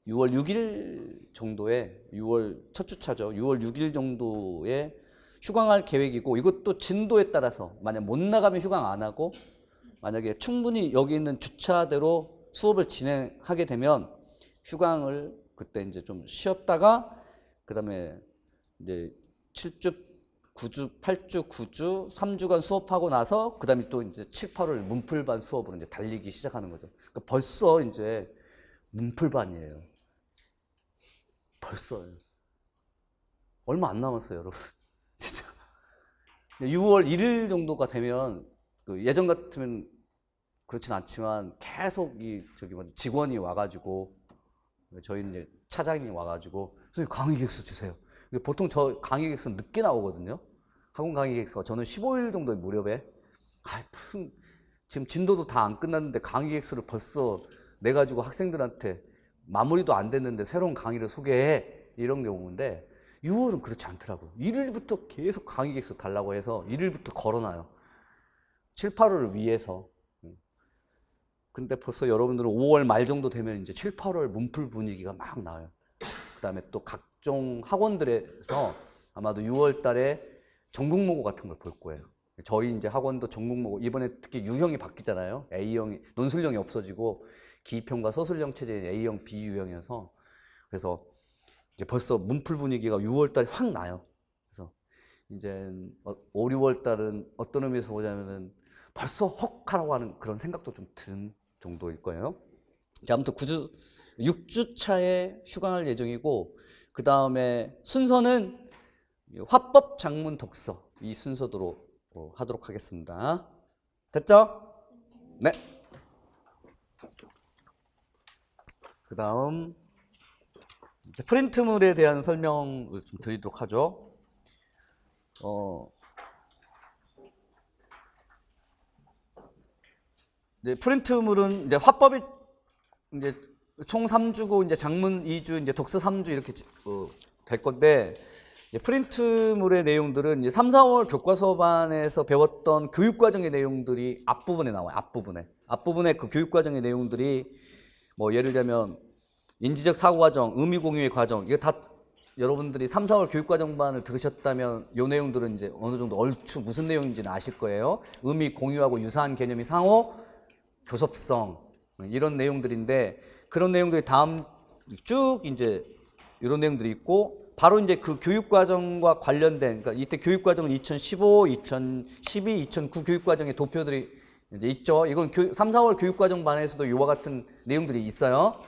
6월 6일 정도에 6월 첫 주차죠. 6월 6일 정도에 휴강할 계획이고 이것도 진도에 따라서 만약 못 나가면 휴강 안 하고 만약에 충분히 여기 있는 주차대로 수업을 진행하게 되면 휴강을 그때 이제 좀 쉬었다가 그다음에 이제 7주, 9주, 8주, 9주, 3주간 수업하고 나서 그다음에 또 이제 7, 8월 문풀반 수업으로 이제 달리기 시작하는 거죠. 그러니까 벌써 이제 문풀반이에요. 벌써 얼마 안 남았어요, 여러분. 진짜 6월 1일 정도가 되면 그 예전 같으면 그렇진 않지만 계속 직원이 와가지고 저희는 이제 차장이 와가지고 선생님 강의 계획서 주세요. 보통 저 강의 계획서는 늦게 나오거든요. 학원 강의 계획서가 저는 15일 정도 무렵에 무슨 지금 진도도 다 안 끝났는데 강의 계획서를 벌써 내가지고 학생들한테 마무리도 안 됐는데 새로운 강의를 소개해 이런 경우인데 6월은 그렇지 않더라고요. 1일부터 계속 강의 계획서 달라고 해서 1일부터 걸어놔요. 7, 8월을 위해서. 근데 벌써 여러분들은 5월 말 정도 되면 이제 7, 8월 문풀 분위기가 막 나와요. 그 다음에 또 각종 학원들에서 아마도 6월 달에 전국모고 같은 걸 볼 거예요. 저희 이제 학원도 전국모고, 이번에 특히 유형이 바뀌잖아요. A형이, 논술형이 없어지고 기입형과 서술형 체제인 A형, B유형이어서, 그래서 이제 벌써 문풀 분위기가 6월 달에 확 나요. 그래서 이제 5, 6월 달은 어떤 의미에서 보자면은 벌써 헉하라고 하는 그런 생각도 좀 든 정도일 거예요. 자, 아무튼 6주차에 휴강할 예정이고, 그 다음에 순서는 화법 장문 독서, 이 순서대로 하도록 하겠습니다. 됐죠? 네. 그 다음 프린트물에 대한 설명을 좀 드리도록 하죠. 이제 프린트물은 이제 화법이 이제 총 3주고 이제 장문 2주, 이제 독서 3주 이렇게 될 건데, 프린트물의 내용들은 이제 3, 4월 교과서반에서 배웠던 교육과정의 내용들이 앞부분에 나와요. 앞부분에 그 교육과정의 내용들이 뭐 예를 들면 인지적 사고과정, 의미공유의 과정, 이거 다 여러분들이 3, 4월 교육과정반을 들으셨다면 이 내용들은 이제 어느 정도 얼추 무슨 내용인지는 아실 거예요. 의미 공유하고 유사한 개념이 상호, 교섭성, 이런 내용들인데, 그런 내용들이 다음 쭉 이제 이런 내용들이 있고, 바로 이제 그 교육과정과 관련된, 그러니까 이때 교육과정은 2015, 2012, 2009 교육과정의 도표들이 이제 있죠. 이건 3, 4월 교육과정 반에서도 이와 같은 내용들이 있어요.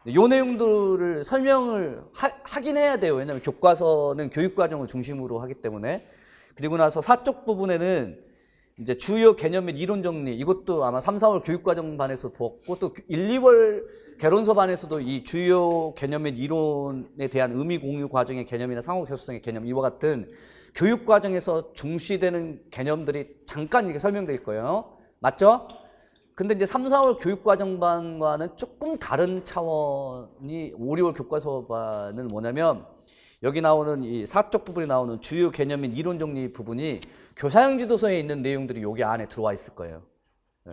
이 내용들을 설명을 하긴 해야 돼요. 왜냐하면 교과서는 교육과정을 중심으로 하기 때문에. 그리고 나서 사쪽 부분에는 이제 주요 개념 및 이론 정리, 이것도 아마 3, 4월 교육과정 반에서 보았고, 또 1, 2월 개론서 반에서도 이 주요 개념 및 이론에 대한 의미 공유 과정의 개념이나 상호 교섭성의 개념, 이와 같은 교육과정에서 중시되는 개념들이 잠깐 이렇게 설명될 거예요. 맞죠? 근데 이제 3, 4월 교육과정반과는 조금 다른 차원이 5, 6월 교과서반은 뭐냐면, 여기 나오는 이 사쪽 부분에 나오는 주요 개념 및 이론 정리 부분이 교사형 지도서에 있는 내용들이 여기 안에 들어와 있을 거예요.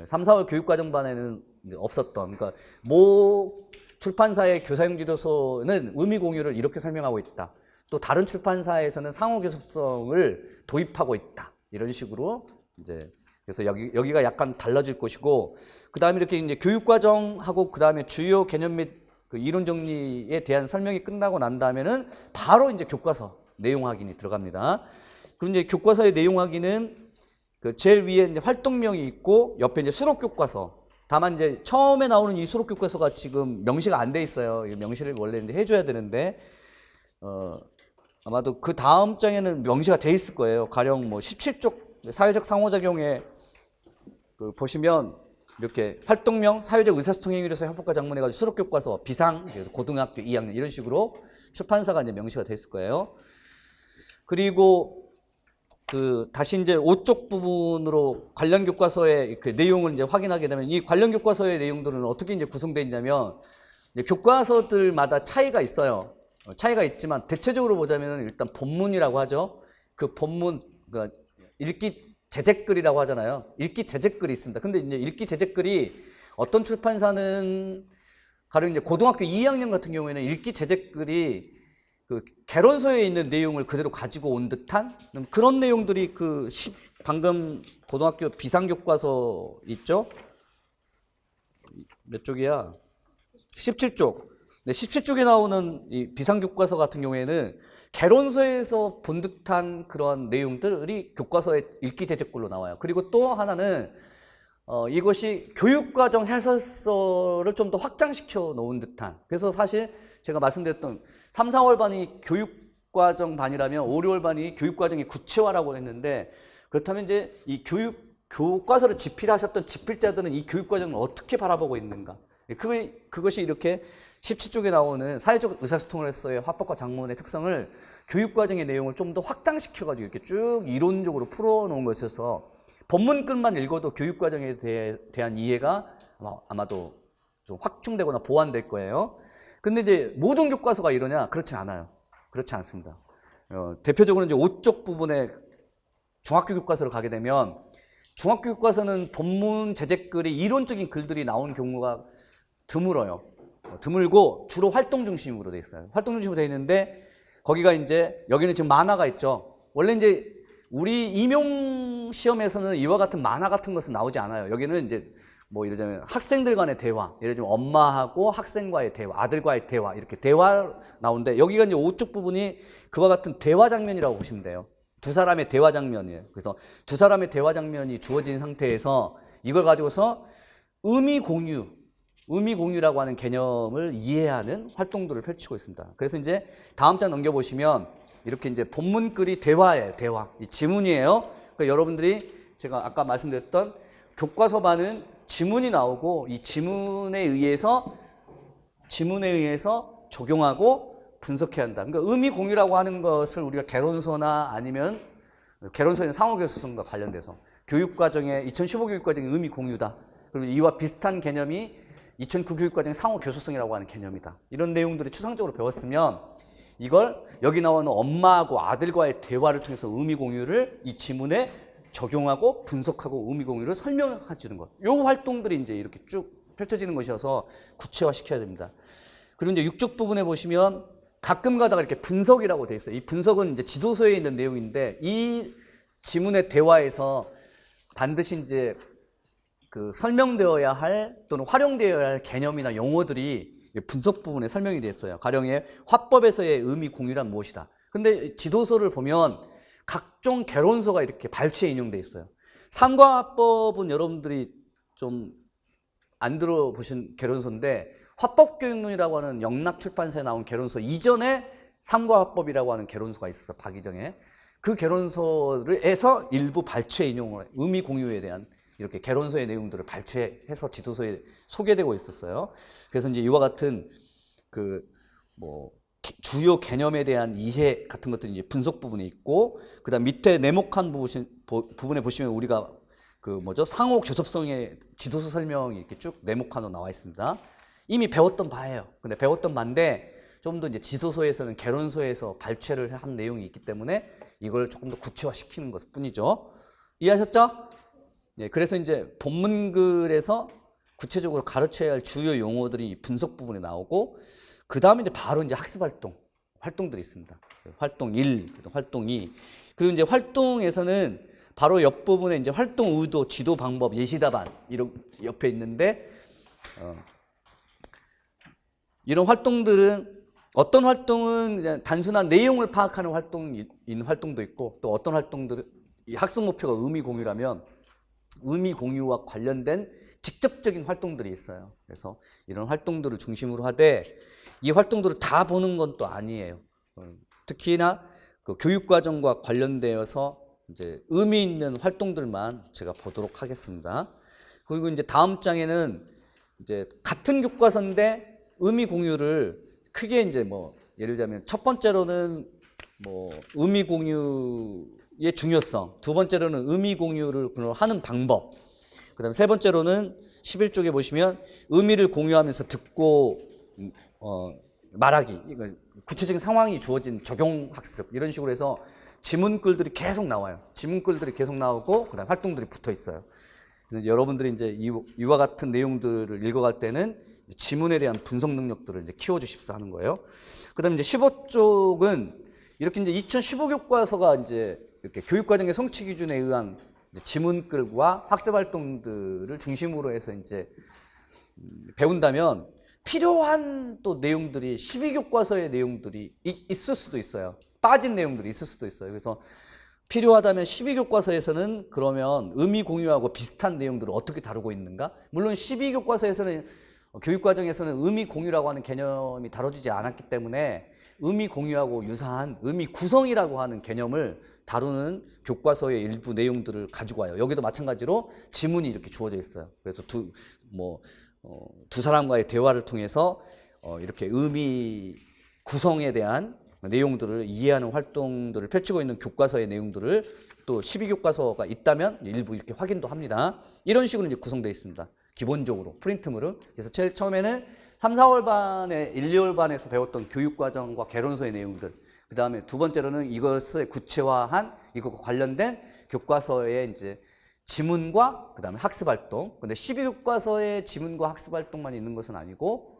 3, 4월 교육과정반에는 없었던, 그러니까 모 출판사의 교사형 지도서는 의미 공유를 이렇게 설명하고 있다. 또 다른 출판사에서는 상호 교섭성을 도입하고 있다. 이런 식으로 이제, 그래서 여기가 약간 달라질 것이고, 그 다음에 이렇게 이제 교육과정하고 그 다음에 주요 개념 및 그 이론 정리에 대한 설명이 끝나고 난 다음에는 바로 이제 교과서 내용 확인이 들어갑니다. 그럼 이제 교과서의 내용 확인은 그 제일 위에 이제 활동명이 있고, 옆에 이제 수록 교과서. 다만 이제 처음에 나오는 이 수록 교과서가 지금 명시가 안 돼 있어요. 명시를 원래 이제 해줘야 되는데, 아마도 그 다음 장에는 명시가 돼 있을 거예요. 가령 뭐 17쪽 사회적 상호작용에 그 보시면 이렇게 활동명, 사회적 의사소통행위로서 협업과 장문해가지고 수록교과서, 비상, 고등학교 2학년 이런 식으로 출판사가 이제 명시가 됐을 거예요. 그리고 그 다시 이제 5쪽 부분으로 관련 교과서의 그 내용을 이제 확인하게 되면, 이 관련 교과서의 내용들은 어떻게 이제 구성되어 있냐면, 이제 교과서들마다 차이가 있어요. 차이가 있지만 대체적으로 보자면 일단 본문이라고 하죠. 그 본문, 그러니까 읽기 제재글이라고 하잖아요. 읽기 제재글이 있습니다. 근데 이제 읽기 제재글이 어떤 출판사는, 가령 이제 고등학교 2학년 같은 경우에는 읽기 제재글이 그 개론서에 있는 내용을 그대로 가지고 온 듯한 그런 내용들이 방금 고등학교 비상교과서 있죠? 몇 쪽이야? 17쪽. 네, 17쪽에 나오는 이 비상교과서 같은 경우에는 개론서에서 본 듯한 그런 내용들이 교과서의 읽기 제재글로 나와요. 그리고 또 하나는 이것이 교육과정 해설서를 좀 더 확장시켜 놓은 듯한, 그래서 사실 제가 말씀드렸던 3, 4월 반이 교육과정 반이라면 5, 6월 반이 교육과정의 구체화라고 했는데, 그렇다면 이제 이 교과서를 집필하셨던 집필자들은 이 교육과정을 어떻게 바라보고 있는가, 그것이 이렇게 17쪽에 나오는 사회적 의사소통으로서의 화법과 작문의 특성을 교육과정의 내용을 좀 더 확장시켜가지고 이렇게 쭉 이론적으로 풀어놓은 것이어서 본문글만 읽어도 교육과정에 대한 이해가 아마도 좀 확충되거나 보완될 거예요. 근데 이제 모든 교과서가 이러냐? 그렇진 않아요. 그렇지 않습니다. 대표적으로 이제 5쪽 부분에 중학교 교과서를 가게 되면, 중학교 교과서는 본문 제재글이 이론적인 글들이 나온 경우가 드물어요. 드물고 주로 활동 중심으로 돼 있어요. 활동 중심으로 돼 있는데, 거기가 이제 여기는 지금 만화가 있죠. 원래 이제 우리 임용 시험에서는 이와 같은 만화 같은 것은 나오지 않아요. 여기는 이제 뭐 예를 들면 학생들 간의 대화, 예를 들면 엄마하고 학생과의 대화, 아들과의 대화, 이렇게 대화 나오는데 여기가 이제 오쪽 부분이 그와 같은 대화 장면이라고 보시면 돼요. 두 사람의 대화 장면이에요. 그래서 두 사람의 대화 장면이 주어진 상태에서 이걸 가지고서 의미 공유라고 하는 개념을 이해하는 활동들을 펼치고 있습니다. 그래서 이제 다음 장 넘겨보시면 이렇게 이제 본문글이 대화예요, 대화. 이 지문이에요. 그러니까 여러분들이 제가 아까 말씀드렸던 교과서 반은 지문이 나오고 이 지문에 의해서 적용하고 분석해야 한다. 그러니까 의미 공유라고 하는 것을 우리가 개론서나 아니면 개론서에는 상호교수성과 관련돼서 교육과정에 2015 교육과정의 의미 공유다. 그리고 이와 비슷한 개념이 2009 교육과정의 상호교수성이라고 하는 개념이다. 이런 내용들을 추상적으로 배웠으면 이걸 여기 나오는 엄마하고 아들과의 대화를 통해서 의미 공유를 이 지문에 적용하고 분석하고 의미 공유를 설명해 주는 것. 요 활동들이 이제 이렇게 쭉 펼쳐지는 것이어서 구체화 시켜야 됩니다. 그리고 이제 6쪽 부분에 보시면 가끔 가다가 이렇게 분석이라고 돼 있어요. 이 분석은 이제 지도서에 있는 내용인데 이 지문의 대화에서 반드시 이제 그 설명되어야 할 또는 활용되어야 할 개념이나 용어들이 분석 부분에 설명이 되어 있어요. 가령의 화법에서의 의미 공유란 무엇이다. 근데 지도서를 보면 각종 개론서가 이렇게 발췌에 인용되어 있어요. 삼과화법은 여러분들이 좀 안 들어보신 개론서인데 화법교육론이라고 하는 영락출판사에 나온 개론서 이전에 삼과화법이라고 하는 개론서가 있었어, 박이정에. 그 개론서에서 일부 발췌 인용을 의미 공유에 대한 이렇게 개론서의 내용들을 발췌해서 지도서에 소개되고 있었어요. 그래서 이제 이와 같은 그 뭐 주요 개념에 대한 이해 같은 것들이 이제 분석 부분에 있고, 그다음 밑에 네모칸 부분에 보시면 우리가 그 뭐죠? 상호 교섭성의 지도서 설명이 이렇게 쭉 네모칸으로 나와 있습니다. 이미 배웠던 바예요. 근데 배웠던 바인데 좀 더 이제 지도서에서는 개론서에서 발췌를 한 내용이 있기 때문에 이걸 조금 더 구체화시키는 것 뿐이죠. 이해하셨죠? 네, 그래서 이제 본문글에서 구체적으로 가르쳐야 할 주요 용어들이 분석 부분에 나오고, 그 다음에 이제 바로 이제 학습 활동들이 있습니다. 활동 1, 활동 2. 그리고 이제 활동에서는 바로 옆부분에 이제 활동 의도, 지도 방법, 예시 답안 이런 옆에 있는데, 이런 활동들은 어떤 활동은 그냥 단순한 내용을 파악하는 활동도 있고, 또 어떤 활동들은 이 학습 목표가 의미 공유라면 의미 공유와 관련된 직접적인 활동들이 있어요. 그래서 이런 활동들을 중심으로 하되 이 활동들을 다 보는 건 또 아니에요. 특히나 그 교육과정과 관련되어서 이제 의미 있는 활동들만 제가 보도록 하겠습니다. 그리고 이제 다음 장에는 이제 같은 교과서인데 의미 공유를 크게 이제 뭐 예를 들면 첫 번째로는 뭐 의미 공유의 중요성, 두 번째로는 의미 공유를 하는 방법, 그 다음에 세 번째로는 11쪽에 보시면 의미를 공유하면서 듣고 말하기, 구체적인 상황이 주어진 적용학습, 이런 식으로 해서 지문글들이 계속 나와요. 지문글들이 계속 나오고 그 다음에 활동들이 붙어 있어요. 그래서 여러분들이 이제 이와 같은 내용들을 읽어갈 때는 지문에 대한 분석 능력들을 이제 키워주십사 하는 거예요. 그 다음에 이제 15쪽은 이렇게 이제 2015 교과서가 이제 이렇게 교육과정의 성취 기준에 의한 지문글과 학습 활동들을 중심으로 해서 이제 배운다면 필요한 또 내용들이 12교과서의 내용들이 있을 수도 있어요. 빠진 내용들이 있을 수도 있어요. 그래서 필요하다면 12교과서에서는 그러면 의미 공유하고 비슷한 내용들을 어떻게 다루고 있는가? 물론 12교과서에서는 교육과정에서는 의미 공유라고 하는 개념이 다뤄지지 않았기 때문에 의미 공유하고 유사한 의미 구성이라고 하는 개념을 다루는 교과서의 일부 내용들을 가지고 와요. 여기도 마찬가지로 지문이 이렇게 주어져 있어요. 그래서 두 사람과의 대화를 통해서 이렇게 의미 구성에 대한 내용들을 이해하는 활동들을 펼치고 있는 교과서의 내용들을 또 12교과서가 있다면 일부 이렇게 확인도 합니다. 이런 식으로 이제 구성되어 있습니다. 기본적으로 프린트물은. 그래서 제일 처음에는 3, 4월 반에 1, 2월 반에서 배웠던 교육과정과 개론서의 내용들, 그 다음에 두 번째로는 이것을 구체화한 이것과 관련된 교과서의 이제 지문과 그 다음에 학습활동. 근데 12교과서의 지문과 학습활동만 있는 것은 아니고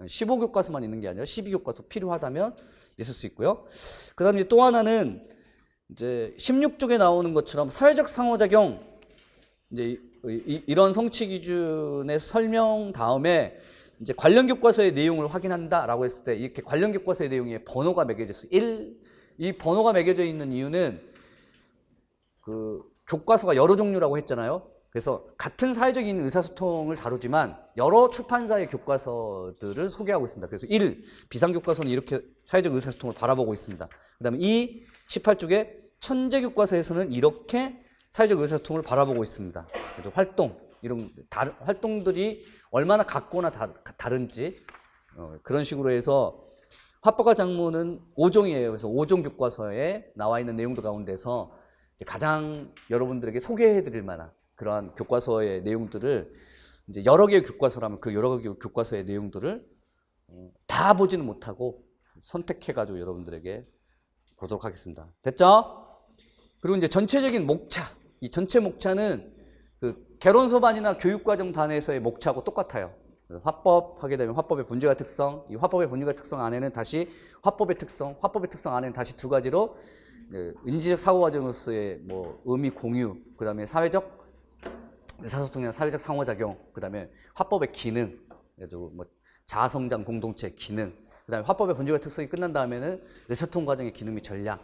15교과서만 있는 게 아니라 12교과서 필요하다면 있을 수 있고요. 그 다음에 또 하나는 이제 16쪽에 나오는 것처럼 사회적 상호작용, 이제 이런 성취 기준의 설명 다음에 이제 관련 교과서의 내용을 확인한다라고 했을 때 이렇게 관련 교과서의 내용에 번호가 매겨져 있어요. 이 번호가 매겨져 있는 이유는 그 교과서가 여러 종류라고 했잖아요. 그래서 같은 사회적인 의사소통을 다루지만 여러 출판사의 교과서들을 소개하고 있습니다. 그래서 1. 비상교과서는 이렇게 사회적 의사소통을 바라보고 있습니다. 그 다음에 2. 18쪽에 천재교과서에서는 이렇게 사회적 의사소통을 바라보고 있습니다. 그래서 활동, 이런 활동들이 얼마나 같거나 다른지 그런 식으로 해서 화법과 작문은 5종이에요. 그래서 5종 교과서에 나와 있는 내용들 가운데서 이제 가장 여러분들에게 소개해드릴 만한 그러한 교과서의 내용들을 이제 여러 개의 교과서라면 그 여러 개의 교과서의 내용들을 다 보지는 못하고 선택해가지고 여러분들에게 보도록 하겠습니다. 됐죠? 그리고 이제 전체적인 목차, 이 전체 목차는 그 개론서반이나 교육과정반에서의 목차하고 똑같아요. 그래서 화법 하게 되면 화법의 본질과 특성, 이 화법의 본질과 특성 안에는 다시 화법의 특성 안에는 다시 두 가지로 인지적 사고과정으로서의 뭐 의미 공유, 그 다음에 사회적 의사소통이나 사회적 상호작용, 그 다음에 화법의 기능, 뭐 자아성장 공동체의 기능, 그 다음에 화법의 본질과 특성이 끝난 다음에는 의사소통 과정의 기능 및 전략,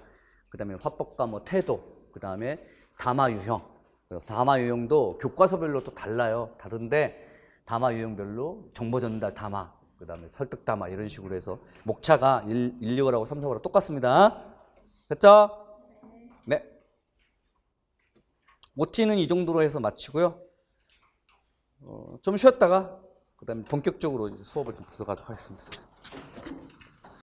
그 다음에 화법과 뭐 태도, 그 다음에 담화 유형. 담화 유형도 교과서별로 또 달라요. 다른데 담화 유형별로 정보 전달 담화, 그 다음에 설득 담화 이런 식으로 해서 목차가 1, 2월하고 3, 4월하고 똑같습니다. 됐죠? 네. OT는 이 정도로 해서 마치고요. 좀 쉬었다가 그 다음에 본격적으로 수업을 좀 들어가도록 하겠습니다.